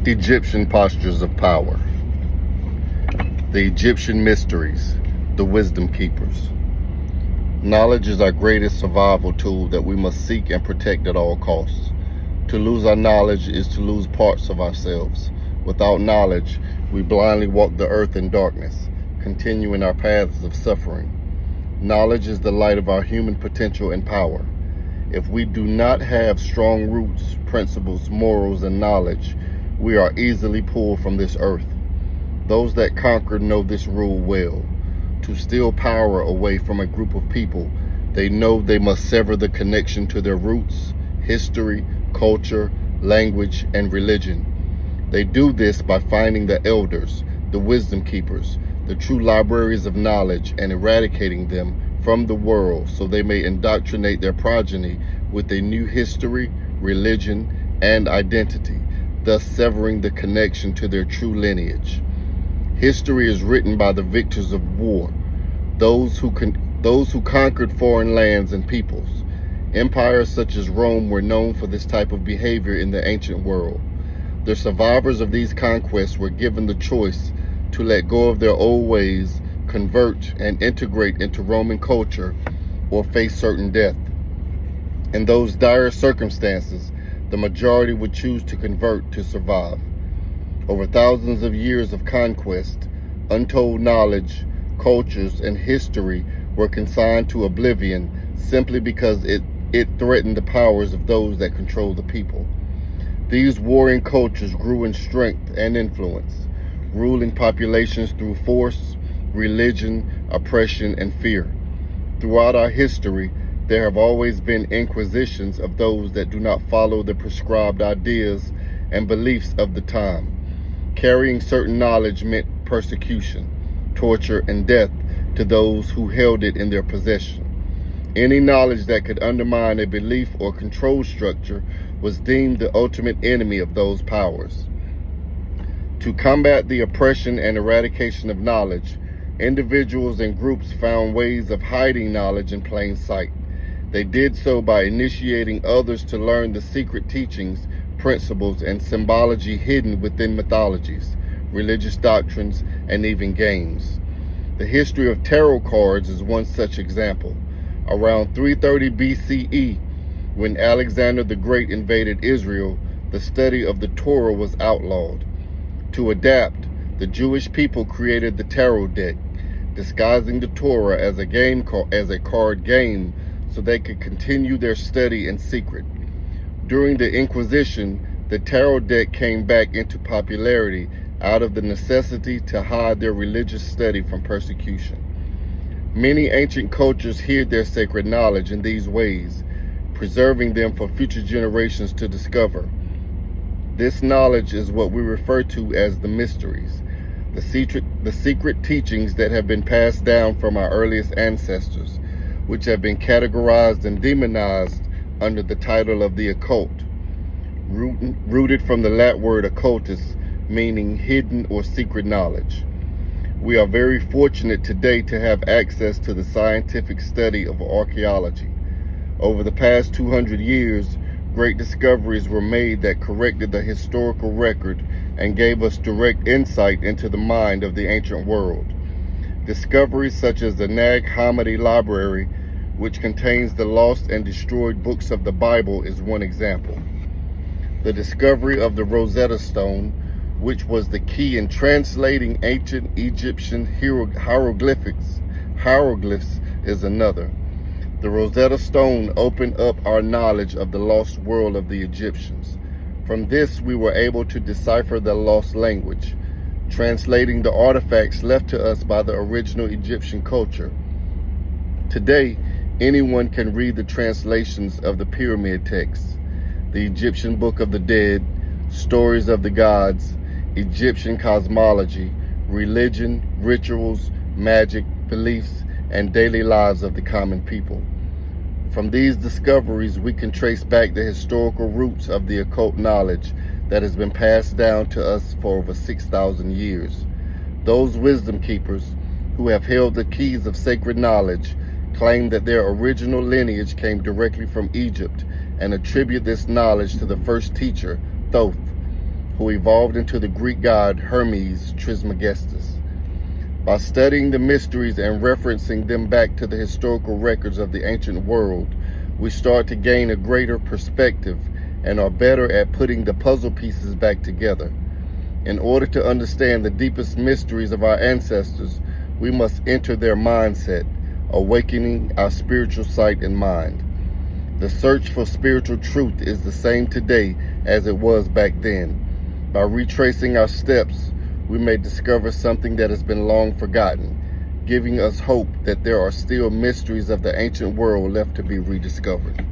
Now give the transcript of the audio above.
Egyptian postures of power. The Egyptian mysteries, the wisdom keepers. Knowledge is our greatest survival tool that we must seek and protect at all costs. To lose our knowledge is to lose parts of ourselves. Without knowledge, we blindly walk the earth in darkness, continuing our paths of suffering. Knowledge is the light of our human potential and power. If we do not have strong roots, principles, morals, and knowledge, we are easily pulled from this earth. Those that conquer know this rule well. To steal power away from a group of people, they know they must sever the connection to their roots, history, culture, language, and religion. They do this by finding the elders, the wisdom keepers, the true libraries of knowledge, and eradicating them from the world so they may indoctrinate their progeny with a new history, religion, and identity, thus severing the connection to their true lineage. History is written by the victors of war, those who conquered foreign lands and peoples. Empires such as Rome were known for this type of behavior in the ancient world. The survivors of these conquests were given the choice to let go of their old ways, convert and integrate into Roman culture, or face certain death. In those dire circumstances, the majority would choose to convert to survive. Over thousands of years of conquest, untold knowledge, cultures, and history were consigned to oblivion simply because it threatened the powers of those that control the people. These warring cultures grew in strength and influence, ruling populations through force, religion, oppression, and fear. Throughout our history, there have always been inquisitions of those that do not follow the prescribed ideas and beliefs of the time. Carrying certain knowledge meant persecution, torture, and death to those who held it in their possession. Any knowledge that could undermine a belief or control structure was deemed the ultimate enemy of those powers. To combat the oppression and eradication of knowledge, individuals and groups found ways of hiding knowledge in plain sight. They did so by initiating others to learn the secret teachings, principles, and symbology hidden within mythologies, religious doctrines, and even games. The history of tarot cards is one such example. Around 330 BCE, when Alexander the Great invaded Israel, the study of the Torah was outlawed. To adapt, the Jewish people created the tarot deck, disguising the Torah as a card game so they could continue their study in secret. During the Inquisition, the tarot deck came back into popularity out of the necessity to hide their religious study from persecution. Many ancient cultures hid their sacred knowledge in these ways, preserving them for future generations to discover. This knowledge is what we refer to as the mysteries, the secret teachings that have been passed down from our earliest ancestors, which have been categorized and demonized under the title of the occult, rooted from the Latin word occultus, meaning hidden or secret knowledge. We are very fortunate today to have access to the scientific study of archaeology. Over the past 200 years, great discoveries were made that corrected the historical record and gave us direct insight into the mind of the ancient world. Discoveries such as the Nag Hammadi Library, which contains the lost and destroyed books of the Bible, is one example. The discovery of the Rosetta Stone, which was the key in translating ancient Egyptian hieroglyphs, is another. The Rosetta Stone opened up our knowledge of the lost world of the Egyptians. From this, we were able to decipher the lost language, translating the artifacts left to us by the original Egyptian culture. Today, anyone can read the translations of the pyramid texts, the Egyptian Book of the Dead, stories of the gods, Egyptian cosmology, religion, rituals, magic, beliefs, and daily lives of the common people. From these discoveries, we can trace back the historical roots of the occult knowledge that has been passed down to us for over 6,000 years. Those wisdom keepers who have held the keys of sacred knowledge claim that their original lineage came directly from Egypt and attribute this knowledge to the first teacher, Thoth, who evolved into the Greek god Hermes Trismegistus. By studying the mysteries and referencing them back to the historical records of the ancient world, we start to gain a greater perspective and are better at putting the puzzle pieces back together. In order to understand the deepest mysteries of our ancestors, we must enter their mindset, awakening our spiritual sight and mind. The search for spiritual truth is the same today as it was back then. By retracing our steps, we may discover something that has been long forgotten, giving us hope that there are still mysteries of the ancient world left to be rediscovered.